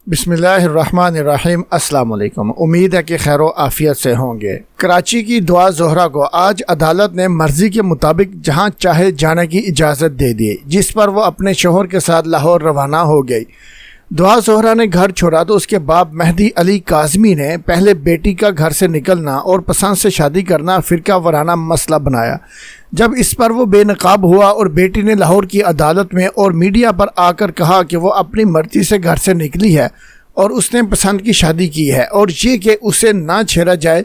بسم اللہ الرحمن الرحیم۔ السلام علیکم، امید ہے کہ خیر و عافیت سے ہوں گے۔ کراچی کی دعا زہرا کو آج عدالت نے مرضی کے مطابق جہاں چاہے جانے کی اجازت دے دی، جس پر وہ اپنے شوہر کے ساتھ لاہور روانہ ہو گئی۔ دعا زہرا نے گھر چھوڑا تو اس کے باپ مہدی علی کاظمی نے پہلے بیٹی کا گھر سے نکلنا اور پسند سے شادی کرنا فرقہ وارانہ مسئلہ بنایا۔ جب اس پر وہ بے نقاب ہوا اور بیٹی نے لاہور کی عدالت میں اور میڈیا پر آ کر کہا کہ وہ اپنی مرضی سے گھر سے نکلی ہے اور اس نے پسند کی شادی کی ہے اور یہ کہ اسے نہ چھیڑا جائے،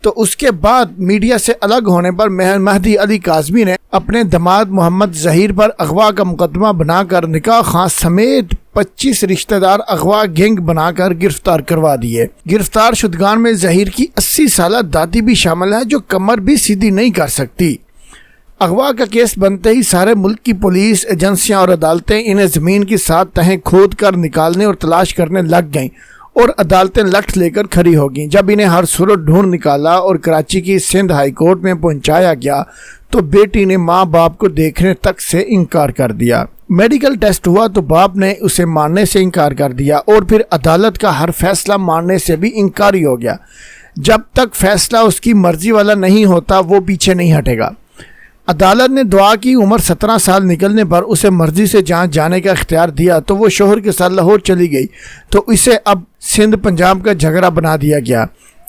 تو اس کے بعد میڈیا سے الگ ہونے پر مہدی علی کاظمی نے اپنے داماد محمد ظہیر پر اغوا کا مقدمہ بنا کر نکاح خاں سمیت 25 رشتہ دار اغوا گینگ بنا کر گرفتار کروا دیے۔ گرفتار شدگان میں ظہیر کی 80 سالہ دادی بھی شامل ہے جو کمر بھی سیدھی نہیں کر سکتی۔ اغوا کا کیس بنتے ہی سارے ملک کی پولیس ایجنسیاں اور عدالتیں انہیں زمین کی 7 تہیں کھود کر نکالنے اور تلاش کرنے لگ گئیں اور عدالتیں لٹھ لے کر کھڑی ہو گئیں۔ جب انہیں ہر صورت ڈھونڈ نکالا اور کراچی کی سندھ ہائی کورٹ میں پہنچایا گیا تو بیٹی نے ماں باپ کو دیکھنے تک سے انکار کر دیا۔ میڈیکل ٹیسٹ ہوا تو باپ نے اسے ماننے سے انکار کر دیا اور پھر عدالت کا ہر فیصلہ ماننے سے بھی انکاری ہو گیا۔ جب تک فیصلہ اس کی مرضی والا نہیں ہوتا وہ پیچھے نہیں ہٹے گا۔ عدالت نے دعا کی عمر 17 سال نکلنے پر اسے مرضی سے جہاں جانے کا اختیار دیا تو وہ شوہر کے ساتھ لاہور چلی گئی، تو اسے اب سندھ پنجاب کا جھگڑا بنا دیا گیا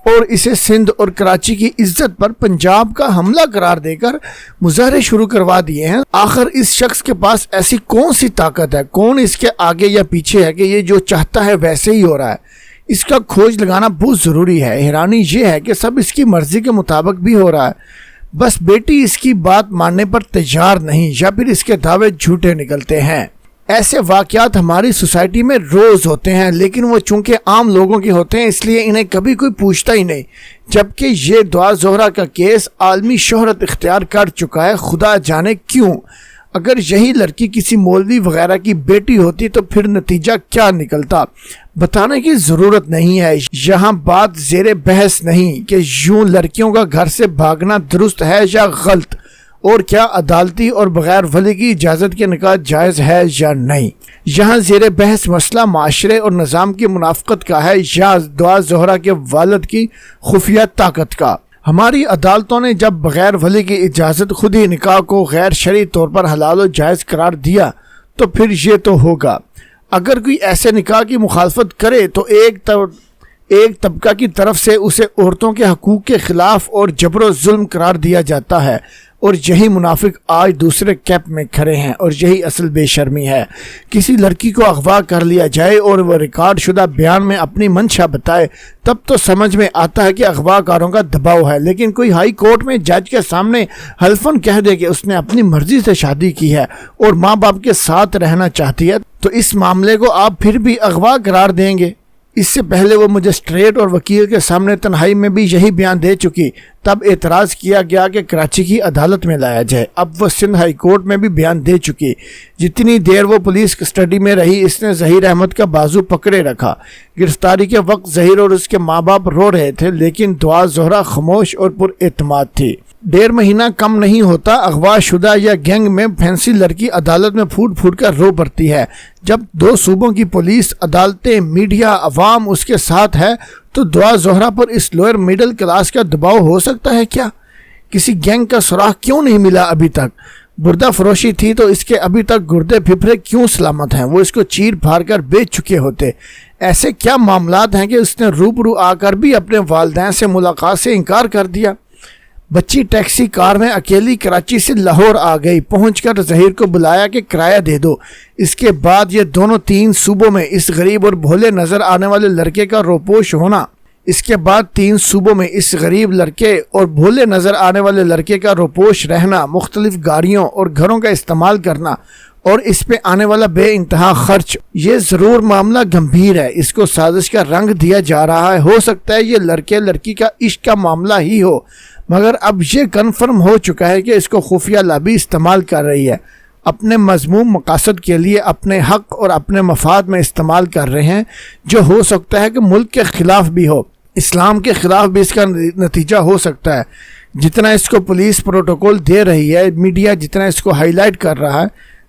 اور اسے سندھ اور کراچی کی عزت پر پنجاب کا حملہ قرار دے کر مظاہرے شروع کروا دیے ہیں۔ آخر اس شخص کے پاس ایسی کون سی طاقت ہے، کون اس کے آگے یا پیچھے ہے کہ یہ جو چاہتا ہے ویسے ہی ہو رہا ہے؟ اس کا کھوج لگانا بہت ضروری ہے۔ حیرانی یہ ہے کہ سب اس کی مرضی کے مطابق بھی ہو رہا ہے، بس بیٹی اس کی بات ماننے پر تیار نہیں یا پھر اس کے دعوے جھوٹے نکلتے ہیں۔ ایسے واقعات ہماری سوسائٹی میں روز ہوتے ہیں، لیکن وہ چونکہ عام لوگوں کے ہوتے ہیں اس لیے انہیں کبھی کوئی پوچھتا ہی نہیں، جبکہ یہ دعا زہرا کا کیس عالمی شہرت اختیار کر چکا ہے۔ خدا جانے کیوں؟ اگر یہی لڑکی کسی مولوی وغیرہ کی بیٹی ہوتی تو پھر نتیجہ کیا نکلتا؟ بتانے کی ضرورت نہیں ہے، یہاں بات زیر بحث نہیں کہ یوں لڑکیوں کا گھر سے بھاگنا درست ہے یا غلط، اور کیا عدالتی اور بغیر ولی کی اجازت کے نکاح جائز ہے یا نہیں۔ یہاں زیر بحث مسئلہ معاشرے اور نظام کی منافقت کا ہے یا دعا زہرا کے والد کی خفیہ طاقت کا۔ ہماری عدالتوں نے جب بغیر ولی کی اجازت خود ہی نکاح کو غیر شرعی طور پر حلال و جائز قرار دیا تو پھر یہ تو ہوگا۔ اگر کوئی ایسے نکاح کی مخالفت کرے تو ایک طبقہ کی طرف سے اسے عورتوں کے حقوق کے خلاف اور جبر و ظلم قرار دیا جاتا ہے، اور یہی منافق آج دوسرے کیمپ میں کھڑے ہیں، اور یہی اصل بے شرمی ہے۔ کسی لڑکی کو اغوا کر لیا جائے اور وہ ریکارڈ شدہ بیان میں اپنی منشا بتائے تب تو سمجھ میں آتا ہے کہ اغوا کاروں کا دباؤ ہے، لیکن کوئی ہائی کورٹ میں جج کے سامنے حلفاً کہہ دے کہ اس نے اپنی مرضی سے شادی کی ہے اور ماں باپ کے ساتھ رہنا چاہتی ہے تو اس معاملے کو آپ پھر بھی اغوا قرار دیں گے؟ اس سے پہلے وہ مجسٹریٹ اور وکیل کے سامنے تنہائی میں بھی یہی بیان دے چکی، تب اعتراض کیا گیا کہ کراچی کی عدالت میں لایا جائے۔ اب وہ سندھ ہائی کورٹ میں بھی بیان دے چکی۔ جتنی دیر وہ پولیس کسٹڈی میں رہی اس نے ظہیر احمد کا بازو پکڑے رکھا۔ گرفتاری کے وقت ظہیر اور اس کے ماں باپ رو رہے تھے، لیکن دعا زہرا خاموش اور پر اعتماد تھی۔ 1.5 مہینہ کم نہیں ہوتا اغوا شدہ یا گینگ میں پھنسی لڑکی عدالت میں پھوٹ پھوٹ کر رو پڑتی ہے۔ جب 2 صوبوں کی پولیس، عدالتیں، میڈیا، عوام اس کے ساتھ ہے تو دعا زہرا پر اس لوئر میڈل کلاس کا دباؤ ہو سکتا ہے کیا؟ کسی گینگ کا سراغ کیوں نہیں ملا ابھی تک؟ بردہ فروشی تھی تو اس کے ابھی تک گردے پھپھرے کیوں سلامت ہیں؟ وہ اس کو چیر پھاڑ کر بیچ چکے ہوتے۔ ایسے کیا معاملات ہیں کہ اس نے روبرو آ کر بھی اپنے والدین سے ملاقات سے انکار کر دیا؟ بچی ٹیکسی کار میں اکیلی کراچی سے لاہور آ گئی، پہنچ کر ظہیر کو بلایا کہ کرایہ دے دو۔ اس کے بعد یہ دونوں 3 صوبوں میں اس غریب اور بھولے نظر آنے والے لڑکے کا روپوش ہونا، اس کے بعد 3 صوبوں میں اس غریب لڑکے اور بھولے نظر آنے والے لڑکے کا روپوش رہنا، مختلف گاڑیوں اور گھروں کا استعمال کرنا اور اس پہ آنے والا بے انتہا خرچ، یہ ضرور معاملہ گمبھیر ہے۔ اس کو سازش کا رنگ دیا جا رہا ہے۔ ہو سکتا ہے یہ لڑکے لڑکی کا عشق کا معاملہ ہی ہو، مگر اب یہ کنفرم ہو چکا ہے کہ اس کو خفیہ لابی استعمال کر رہی ہے، اپنے مذموم مقاصد کے لیے اپنے حق اور اپنے مفاد میں استعمال کر رہے ہیں، جو ہو سکتا ہے کہ ملک کے خلاف بھی ہو، اسلام کے خلاف بھی اس کا نتیجہ ہو سکتا ہے۔ جتنا اس کو پولیس پروٹوکول دے رہی ہے، میڈیا جتنا اس کو ہائی لائٹ کر رہا ہے،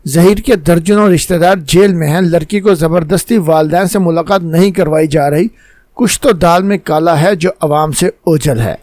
ظہیر کے درجنوں رشتہ دار جیل میں ہیں، لڑکی کو زبردستی والدین سے ملاقات نہیں کروائی جا رہی، کچھ تو دال میں کالا ہے جو عوام سے اوجھل ہے۔